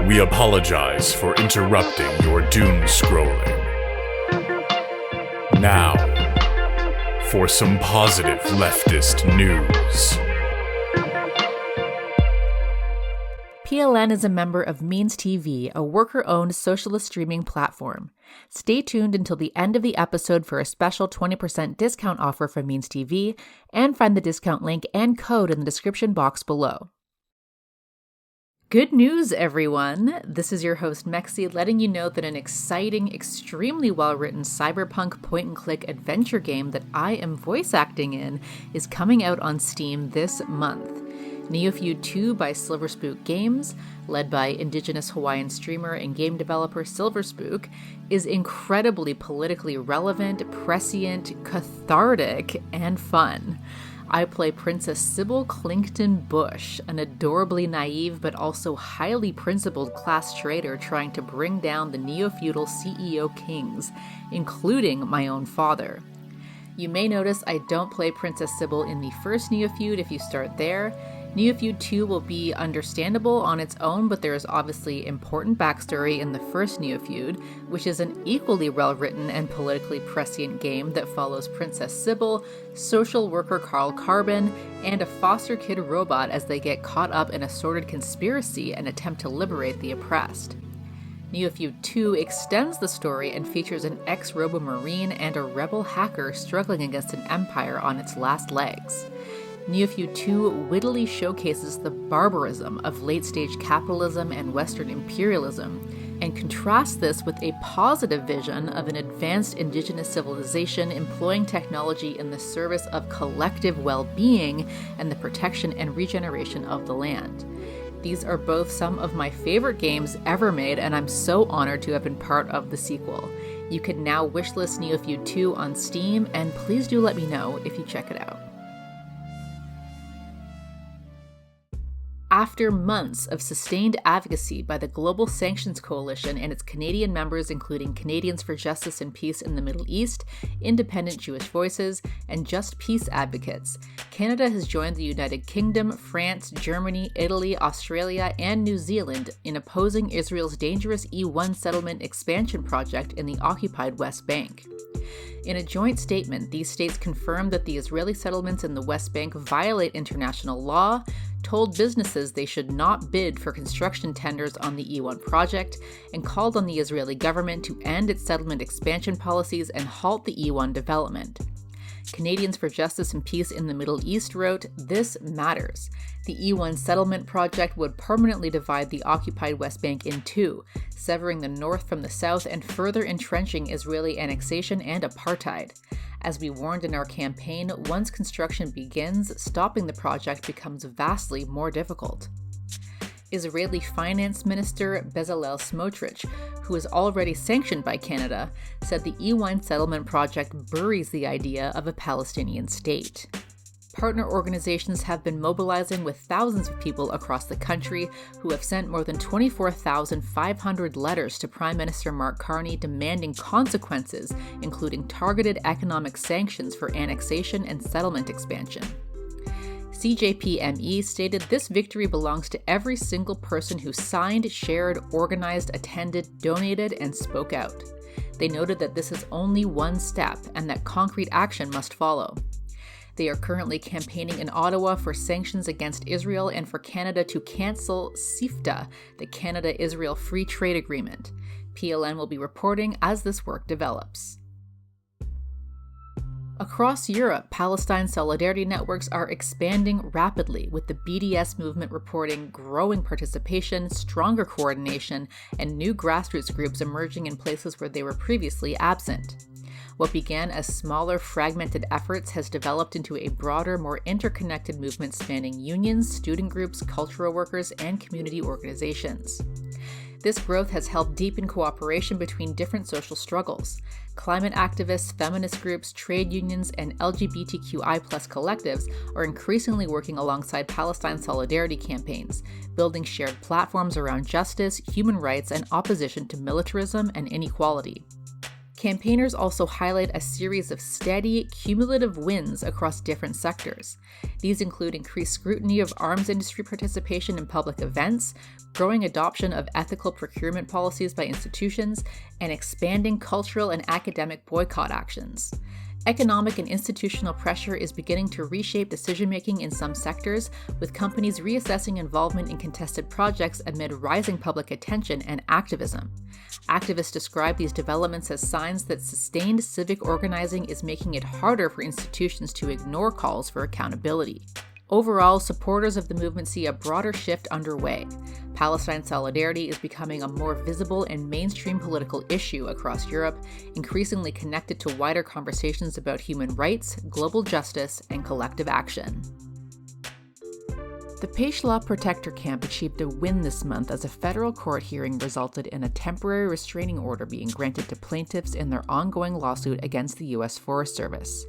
We apologize for interrupting your doom scrolling. Now, for some positive leftist news. PLN is a member of MeansTV, a worker-owned socialist streaming platform. Stay tuned until the end of the episode for a special 20% discount offer from MeansTV, and find the discount link and code in the description box below. Good news, everyone! This is your host, Mexie, letting you know that an exciting, extremely well-written cyberpunk point-and-click adventure game that I am voice acting in is coming out on Steam this month. Neofeud 2 by Silverspook Games, led by Indigenous Hawaiian streamer and game developer Silverspook, is incredibly politically relevant, prescient, cathartic, and fun. I play Princess Sybil Clinkton Bush, an adorably naive but also highly principled class traitor trying to bring down the neo-feudal CEO kings, including my own father. You may notice I don't play Princess Sybil in the first Neofeud if you start there. Neofeud 2 will be understandable on its own, but there is obviously important backstory in the first Neofeud, which is an equally well-written and politically prescient game that follows Princess Sybil, social worker Carl Carbon, and a foster kid robot as they get caught up in a sordid conspiracy and attempt to liberate the oppressed. Neofeud 2 extends the story and features an ex-robo-marine and a rebel hacker struggling against an empire on its last legs. Neofeud 2 wittily showcases the barbarism of late-stage capitalism and Western imperialism, and contrasts this with a positive vision of an advanced indigenous civilization employing technology in the service of collective well-being and the protection and regeneration of the land. These are both some of my favorite games ever made, and I'm so honored to have been part of the sequel. You can now wishlist Neofeud 2 on Steam, and please do let me know if you check it out. After months of sustained advocacy by the Global Sanctions Coalition and its Canadian members, including Canadians for Justice and Peace in the Middle East, Independent Jewish Voices, and Just Peace advocates, Canada has joined the United Kingdom, France, Germany, Italy, Australia, and New Zealand in opposing Israel's dangerous E1 settlement expansion project in the occupied West Bank. In a joint statement, these states confirmed that the Israeli settlements in the West Bank violate international law, told businesses they should not bid for construction tenders on the E1 project, and called on the Israeli government to end its settlement expansion policies and halt the E1 development. Canadians for Justice and Peace in the Middle East wrote, "This matters. The E1 settlement project would permanently divide the occupied West Bank in two, severing the north from the south and further entrenching Israeli annexation and apartheid. As we warned in our campaign, once construction begins, stopping the project becomes vastly more difficult." Israeli Finance Minister Bezalel Smotrich, who is already sanctioned by Canada, said the E1 settlement project buries the idea of a Palestinian state. Partner organizations have been mobilizing with thousands of people across the country who have sent more than 24,500 letters to Prime Minister Mark Carney demanding consequences, including targeted economic sanctions for annexation and settlement expansion. CJPME stated this victory belongs to every single person who signed, shared, organized, attended, donated, and spoke out. They noted that this is only one step and that concrete action must follow. They are currently campaigning in Ottawa for sanctions against Israel and for Canada to cancel CIFTA, the Canada-Israel Free Trade Agreement. PLN will be reporting as this work develops. Across Europe, Palestine solidarity networks are expanding rapidly, with the BDS movement reporting growing participation, stronger coordination, and new grassroots groups emerging in places where they were previously absent. What began as smaller, fragmented efforts has developed into a broader, more interconnected movement spanning unions, student groups, cultural workers, and community organizations. This growth has helped deepen cooperation between different social struggles. Climate activists, feminist groups, trade unions, and LGBTQI+ collectives are increasingly working alongside Palestine solidarity campaigns, building shared platforms around justice, human rights, and opposition to militarism and inequality. Campaigners also highlight a series of steady, cumulative wins across different sectors. These include increased scrutiny of arms industry participation in public events, growing adoption of ethical procurement policies by institutions, and expanding cultural and academic boycott actions. Economic and institutional pressure is beginning to reshape decision-making in some sectors, with companies reassessing involvement in contested projects amid rising public attention and activism. Activists describe these developments as signs that sustained civic organizing is making it harder for institutions to ignore calls for accountability. Overall, supporters of the movement see a broader shift underway. Palestine solidarity is becoming a more visible and mainstream political issue across Europe, increasingly connected to wider conversations about human rights, global justice, and collective action. The Peshla Protector Camp achieved a win this month as a federal court hearing resulted in a temporary restraining order being granted to plaintiffs in their ongoing lawsuit against the U.S. Forest Service.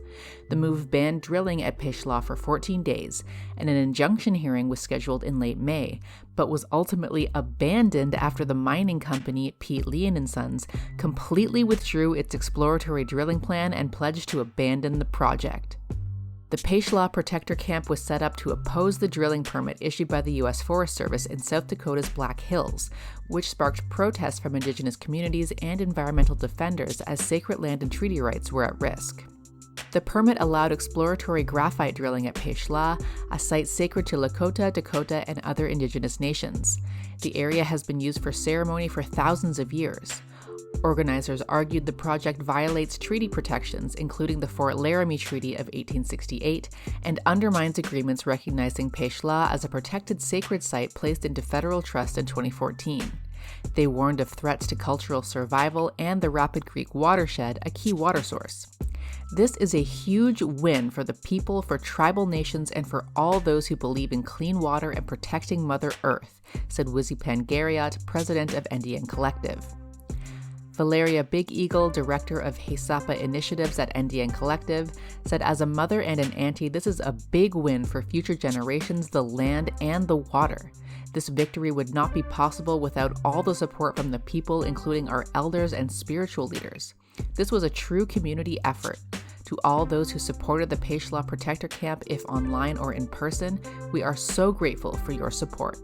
The move banned drilling at Peshla for 14 days, and an injunction hearing was scheduled in late May, but was ultimately abandoned after the mining company Pete Leon & Sons completely withdrew its exploratory drilling plan and pledged to abandon the project. The Peshla Protector Camp was set up to oppose the drilling permit issued by the U.S. Forest Service in South Dakota's Black Hills, which sparked protests from Indigenous communities and environmental defenders as sacred land and treaty rights were at risk. The permit allowed exploratory graphite drilling at Peshla, a site sacred to Lakota, Dakota, and other Indigenous nations. The area has been used for ceremony for thousands of years. Organizers argued the project violates treaty protections, including the Fort Laramie Treaty of 1868, and undermines agreements recognizing Peshla as a protected sacred site placed into federal trust in 2014. They warned of threats to cultural survival and the Rapid Creek watershed, a key water source. This is a huge win for the people, for tribal nations, and for all those who believe in clean water and protecting Mother Earth, said Wizzy Pangariat, president of NDN Collective. Valeria Big Eagle, director of HESAPA initiatives at NDN Collective, said, "As a mother and an auntie, this is a big win for future generations, the land, and the water. This victory would not be possible without all the support from the people, including our elders and spiritual leaders. This was a true community effort. To all those who supported the Peshla Protector Camp, if online or in person, we are so grateful for your support."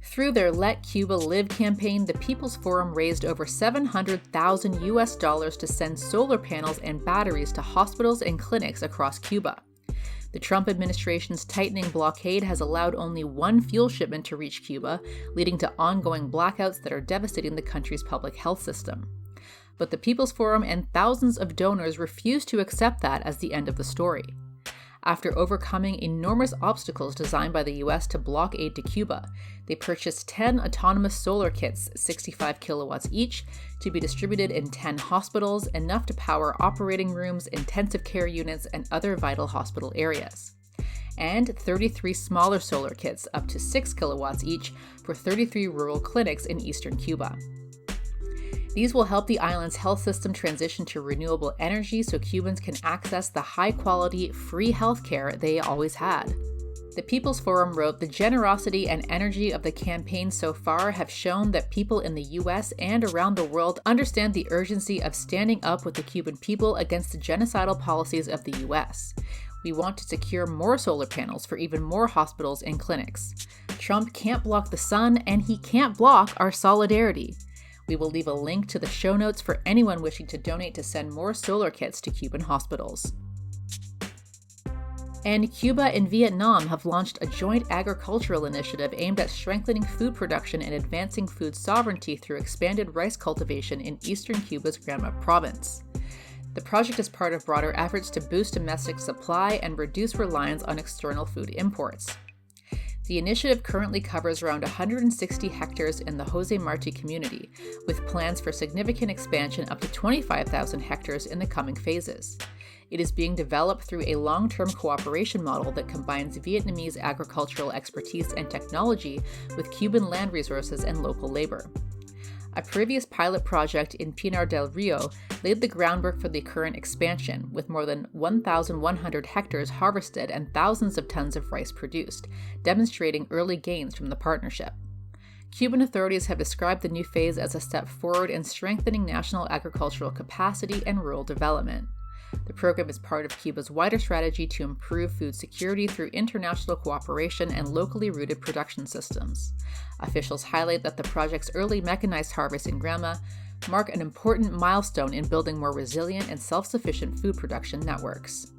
Through their Let Cuba Live campaign, the People's Forum raised over $700,000 to send solar panels and batteries to hospitals and clinics across Cuba. The Trump administration's tightening blockade has allowed only one fuel shipment to reach Cuba, leading to ongoing blackouts that are devastating the country's public health system. But the People's Forum and thousands of donors refuse to accept that as the end of the story. After overcoming enormous obstacles designed by the U.S. to block aid to Cuba, they purchased 10 autonomous solar kits, 65 kilowatts each, to be distributed in 10 hospitals, enough to power operating rooms, intensive care units, and other vital hospital areas. And 33 smaller solar kits, up to 6 kilowatts each, for 33 rural clinics in eastern Cuba. These will help the island's health system transition to renewable energy so Cubans can access the high-quality, free healthcare they always had. The People's Forum wrote, "The generosity and energy of the campaign so far have shown that people in the U.S. and around the world understand the urgency of standing up with the Cuban people against the genocidal policies of the U.S. We want to secure more solar panels for even more hospitals and clinics. Trump can't block the sun, and he can't block our solidarity." We will leave a link to the show notes for anyone wishing to donate to send more solar kits to Cuban hospitals. And Cuba and Vietnam have launched a joint agricultural initiative aimed at strengthening food production and advancing food sovereignty through expanded rice cultivation in eastern Cuba's Granma province. The project is part of broader efforts to boost domestic supply and reduce reliance on external food imports. The initiative currently covers around 160 hectares in the Jose Marti community, with plans for significant expansion up to 25,000 hectares in the coming phases. It is being developed through a long-term cooperation model that combines Vietnamese agricultural expertise and technology with Cuban land resources and local labor. A previous pilot project in Pinar del Rio laid the groundwork for the current expansion, with more than 1,100 hectares harvested and thousands of tons of rice produced, demonstrating early gains from the partnership. Cuban authorities have described the new phase as a step forward in strengthening national agricultural capacity and rural development. The program is part of Cuba's wider strategy to improve food security through international cooperation and locally rooted production systems. Officials highlight that the project's early mechanized harvest in Grama mark an important milestone in building more resilient and self-sufficient food production networks.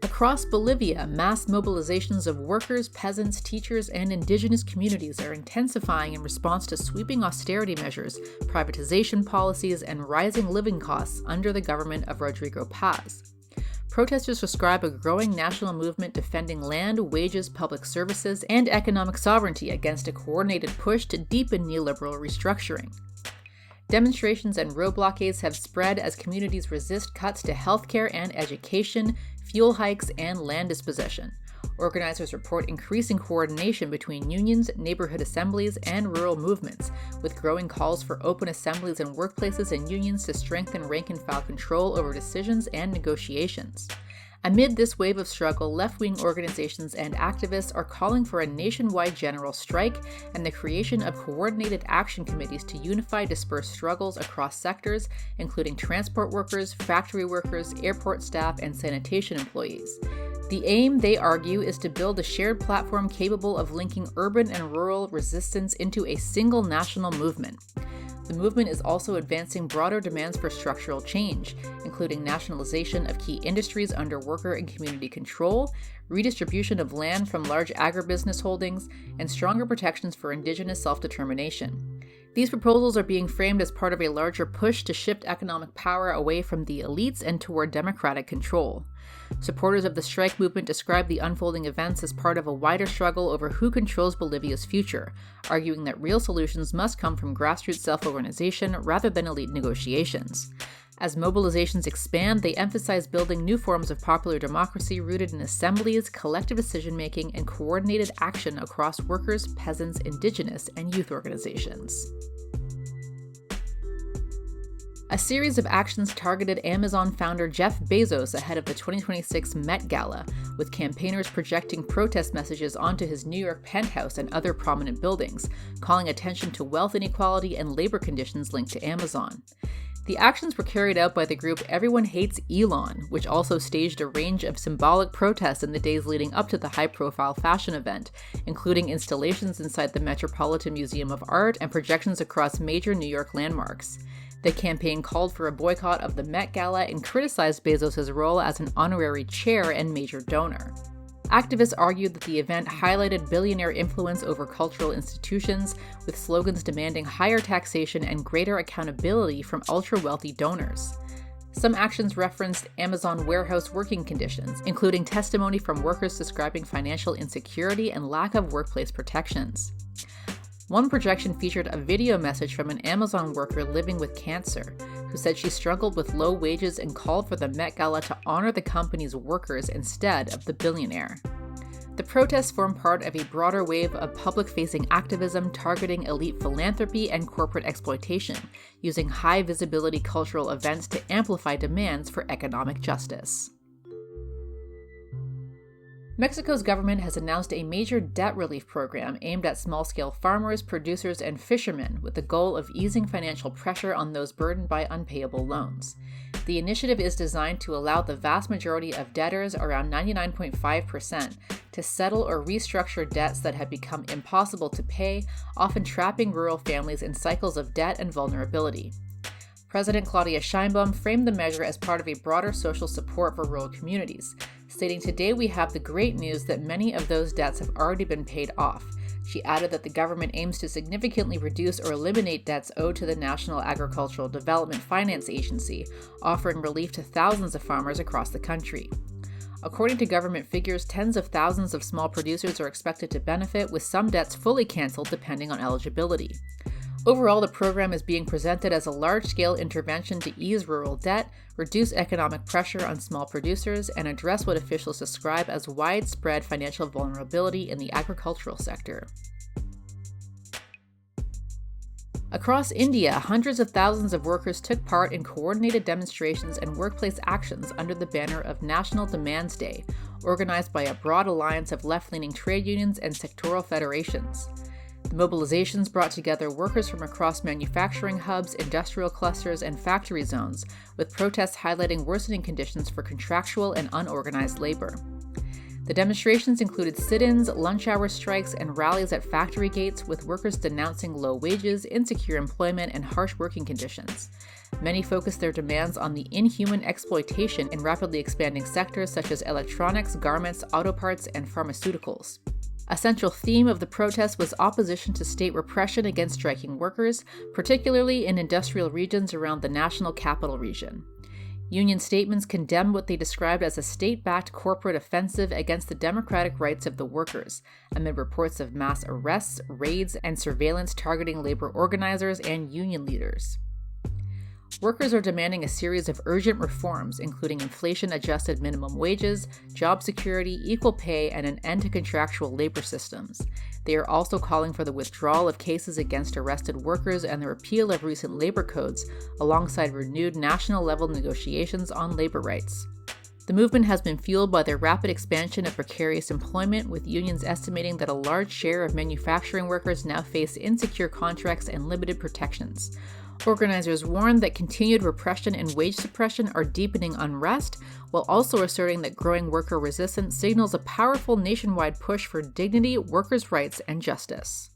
Across Bolivia, mass mobilizations of workers, peasants, teachers, and indigenous communities are intensifying in response to sweeping austerity measures, privatization policies, and rising living costs under the government of Rodrigo Paz. Protesters describe a growing national movement defending land, wages, public services, and economic sovereignty against a coordinated push to deepen neoliberal restructuring. Demonstrations and road blockades have spread as communities resist cuts to healthcare and education, fuel hikes, and land dispossession. Organizers report increasing coordination between unions, neighborhood assemblies, and rural movements, with growing calls for open assemblies in workplaces and unions to strengthen rank-and-file control over decisions and negotiations. Amid this wave of struggle, left-wing organizations and activists are calling for a nationwide general strike and the creation of coordinated action committees to unify dispersed struggles across sectors, including transport workers, factory workers, airport staff, and sanitation employees. The aim, they argue, is to build a shared platform capable of linking urban and rural resistance into a single national movement. The movement is also advancing broader demands for structural change, including nationalization of key industries under worker and community control, redistribution of land from large agribusiness holdings, and stronger protections for indigenous self-determination. These proposals are being framed as part of a larger push to shift economic power away from the elites and toward democratic control. Supporters of the strike movement describe the unfolding events as part of a wider struggle over who controls Bolivia's future, arguing that real solutions must come from grassroots self-organization rather than elite negotiations. As mobilizations expand, they emphasize building new forms of popular democracy rooted in assemblies, collective decision-making, and coordinated action across workers, peasants, indigenous, and youth organizations. A series of actions targeted Amazon founder Jeff Bezos ahead of the 2026 Met Gala, with campaigners projecting protest messages onto his New York penthouse and other prominent buildings, calling attention to wealth inequality and labor conditions linked to Amazon. The actions were carried out by the group Everyone Hates Elon, which also staged a range of symbolic protests in the days leading up to the high-profile fashion event, including installations inside the Metropolitan Museum of Art and projections across major New York landmarks. The campaign called for a boycott of the Met Gala and criticized Bezos' role as an honorary chair and major donor. Activists argued that the event highlighted billionaire influence over cultural institutions, with slogans demanding higher taxation and greater accountability from ultra-wealthy donors. Some actions referenced Amazon warehouse working conditions, including testimony from workers describing financial insecurity and lack of workplace protections. One projection featured a video message from an Amazon worker living with cancer, who said she struggled with low wages and called for the Met Gala to honor the company's workers instead of the billionaire. The protests form part of a broader wave of public-facing activism targeting elite philanthropy and corporate exploitation, using high-visibility cultural events to amplify demands for economic justice. Mexico's government has announced a major debt relief program aimed at small-scale farmers, producers, and fishermen with the goal of easing financial pressure on those burdened by unpayable loans. The initiative is designed to allow the vast majority of debtors, around 99.5%, to settle or restructure debts that have become impossible to pay, often trapping rural families in cycles of debt and vulnerability. President Claudia Sheinbaum framed the measure as part of a broader social support for rural communities, stating, "Today we have the great news that many of those debts have already been paid off." She added that the government aims to significantly reduce or eliminate debts owed to the National Agricultural Development Finance Agency, offering relief to thousands of farmers across the country. According to government figures, tens of thousands of small producers are expected to benefit, with some debts fully canceled depending on eligibility. Overall, the program is being presented as a large-scale intervention to ease rural debt, reduce economic pressure on small producers, and address what officials describe as widespread financial vulnerability in the agricultural sector. Across India, hundreds of thousands of workers took part in coordinated demonstrations and workplace actions under the banner of National Demands Day, organized by a broad alliance of left-leaning trade unions and sectoral federations. The mobilizations brought together workers from across manufacturing hubs, industrial clusters, and factory zones, with protests highlighting worsening conditions for contractual and unorganized labor. The demonstrations included sit-ins, lunch hour strikes, and rallies at factory gates, with workers denouncing low wages, insecure employment, and harsh working conditions. Many focused their demands on the inhuman exploitation in rapidly expanding sectors such as electronics, garments, auto parts, and pharmaceuticals. A central theme of the protest was opposition to state repression against striking workers, particularly in industrial regions around the national capital region. Union statements condemned what they described as a state-backed corporate offensive against the democratic rights of the workers, amid reports of mass arrests, raids, and surveillance targeting labor organizers and union leaders. Workers are demanding a series of urgent reforms, including inflation-adjusted minimum wages, job security, equal pay, and an end to contractual labor systems. They are also calling for the withdrawal of cases against arrested workers and the repeal of recent labor codes, alongside renewed national-level negotiations on labor rights. The movement has been fueled by the rapid expansion of precarious employment, with unions estimating that a large share of manufacturing workers now face insecure contracts and limited protections. Organizers warned that continued repression and wage suppression are deepening unrest, while also asserting that growing worker resistance signals a powerful nationwide push for dignity, workers' rights, and justice.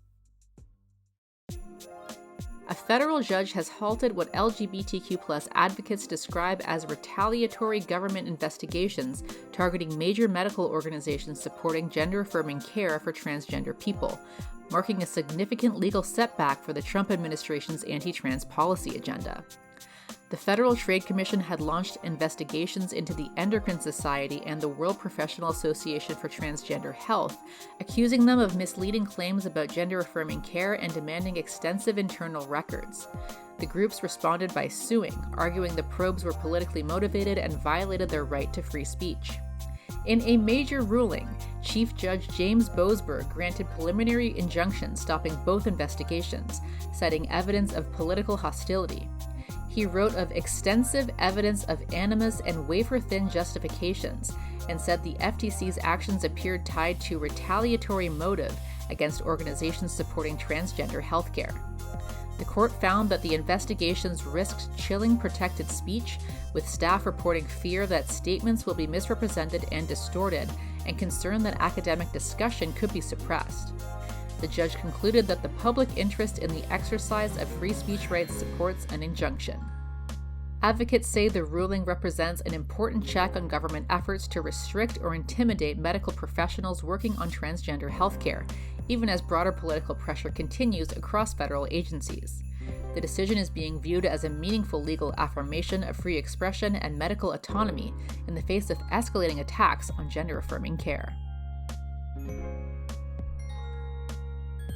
A federal judge has halted what LGBTQ+ advocates describe as retaliatory government investigations targeting major medical organizations supporting gender-affirming care for transgender people, marking a significant legal setback for the Trump administration's anti-trans policy agenda. The Federal Trade Commission had launched investigations into the Endocrine Society and the World Professional Association for Transgender Health, accusing them of misleading claims about gender-affirming care and demanding extensive internal records. The groups responded by suing, arguing the probes were politically motivated and violated their right to free speech. In a major ruling, Chief Judge James Boasberg granted preliminary injunctions stopping both investigations, citing evidence of political hostility. He wrote of extensive evidence of animus and wafer-thin justifications, and said the FTC's actions appeared tied to retaliatory motive against organizations supporting transgender healthcare. The court found that the investigations risked chilling protected speech, with staff reporting fear that statements will be misrepresented and distorted, and concern that academic discussion could be suppressed. The judge concluded that the public interest in the exercise of free speech rights supports an injunction. Advocates say the ruling represents an important check on government efforts to restrict or intimidate medical professionals working on transgender healthcare, even as broader political pressure continues across federal agencies. The decision is being viewed as a meaningful legal affirmation of free expression and medical autonomy in the face of escalating attacks on gender-affirming care.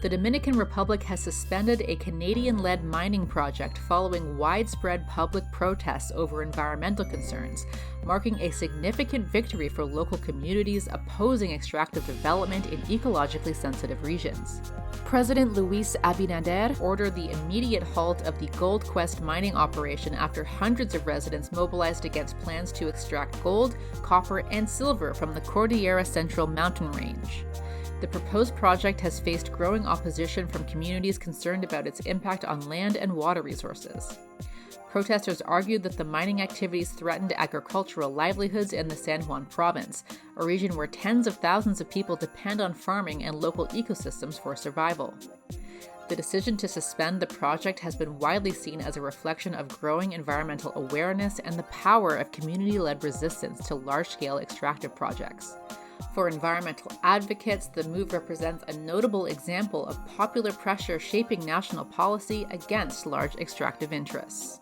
The Dominican Republic has suspended a Canadian-led mining project following widespread public protests over environmental concerns, marking a significant victory for local communities opposing extractive development in ecologically sensitive regions. President Luis Abinader ordered the immediate halt of the Gold Quest mining operation after hundreds of residents mobilized against plans to extract gold, copper, and silver from the Cordillera Central mountain range. The proposed project has faced growing opposition from communities concerned about its impact on land and water resources. Protesters argued that the mining activities threatened agricultural livelihoods in the San Juan province, a region where tens of thousands of people depend on farming and local ecosystems for survival. The decision to suspend the project has been widely seen as a reflection of growing environmental awareness and the power of community-led resistance to large-scale extractive projects. For environmental advocates, the move represents a notable example of popular pressure shaping national policy against large extractive interests.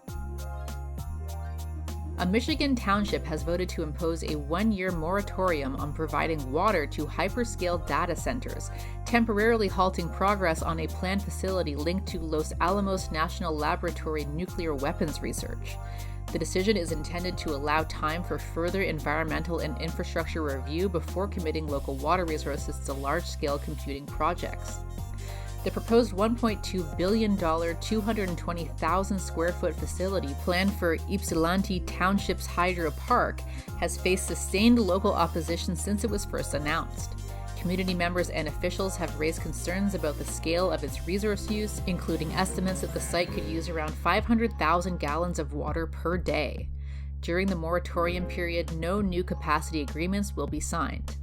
A Michigan township has voted to impose a one-year moratorium on providing water to hyperscale data centers, temporarily halting progress on a planned facility linked to Los Alamos National Laboratory nuclear weapons research. The decision is intended to allow time for further environmental and infrastructure review before committing local water resources to large-scale computing projects. The proposed $1.2 billion, 220,000 square foot facility planned for Ypsilanti Township's Hydro Park has faced sustained local opposition since it was first announced. Community members and officials have raised concerns about the scale of its resource use, including estimates that the site could use around 500,000 gallons of water per day. During the moratorium period, no new capacity agreements will be signed.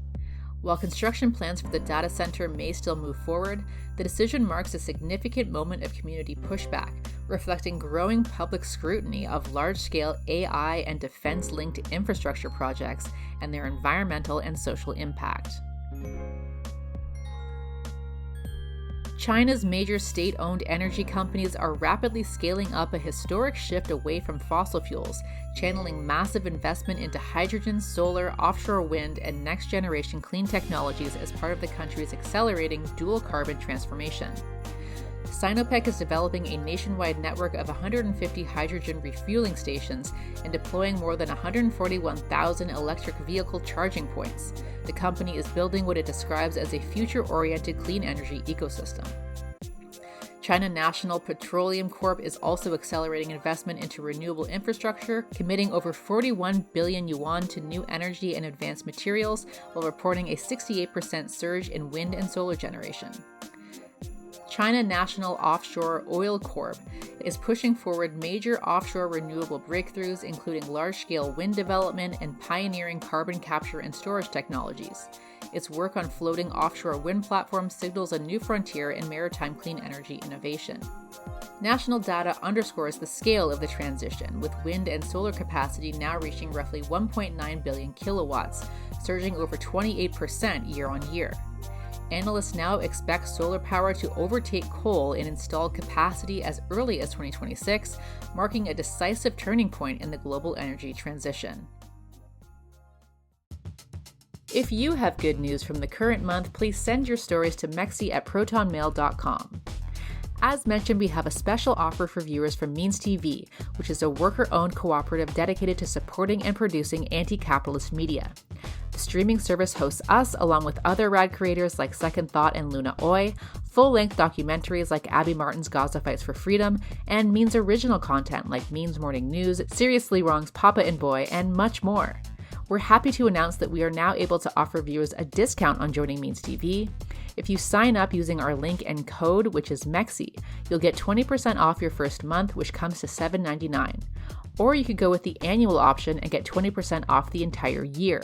While construction plans for the data center may still move forward, the decision marks a significant moment of community pushback, reflecting growing public scrutiny of large-scale AI and defense-linked infrastructure projects and their environmental and social impact. China's major state-owned energy companies are rapidly scaling up a historic shift away from fossil fuels, channeling massive investment into hydrogen, solar, offshore wind, and next-generation clean technologies as part of the country's accelerating dual-carbon transformation. Sinopec is developing a nationwide network of 150 hydrogen refueling stations and deploying more than 141,000 electric vehicle charging points. The company is building what it describes as a future-oriented clean energy ecosystem. China National Petroleum Corp is also accelerating investment into renewable infrastructure, committing over 41 billion yuan to new energy and advanced materials, while reporting a 68% surge in wind and solar generation. China National Offshore Oil Corp is pushing forward major offshore renewable breakthroughs, including large-scale wind development and pioneering carbon capture and storage technologies. Its work on floating offshore wind platforms signals a new frontier in maritime clean energy innovation. National data underscores the scale of the transition, with wind and solar capacity now reaching roughly 1.9 billion kilowatts, surging over 28% year-on-year. Analysts now expect solar power to overtake coal in installed capacity as early as 2026, marking a decisive turning point in the global energy transition. If you have good news from the current month, please send your stories to mexie@protonmail.com. As mentioned, we have a special offer for viewers from MeansTV, which is a worker-owned cooperative dedicated to supporting and producing anti-capitalist media. The streaming service hosts us, along with other rad creators like Second Thought and Luna Oi, full-length documentaries like Abby Martin's Gaza Fights for Freedom, and Means original content like Means Morning News, Seriously Wrong's Papa and Boy, and much more. We're happy to announce that we are now able to offer viewers a discount on joining MeansTV. If you sign up using our link and code, which is mexie, you'll get 20% off your first month, which comes to $7.99. Or you could go with the annual option and get 20% off the entire year.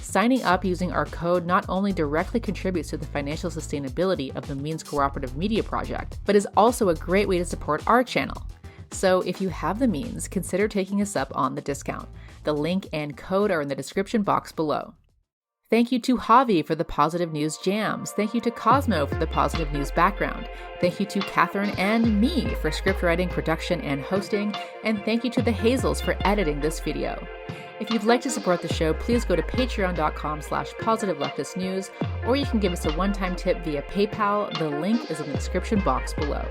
Signing up using our code not only directly contributes to the financial sustainability of the Means Cooperative Media Project, but is also a great way to support our channel. So if you have the means, consider taking us up on the discount. The link and code are in the description box below. Thank you to Javi for the Positive News Jams. Thank you to Cosmo for the Positive News background. Thank you to Catherine and me for scriptwriting, production, and hosting. And thank you to the Hazels for editing this video. If you'd like to support the show, please go to patreon.com/positiveleftistnews, or you can give us a one-time tip via PayPal. The link is in the description box below.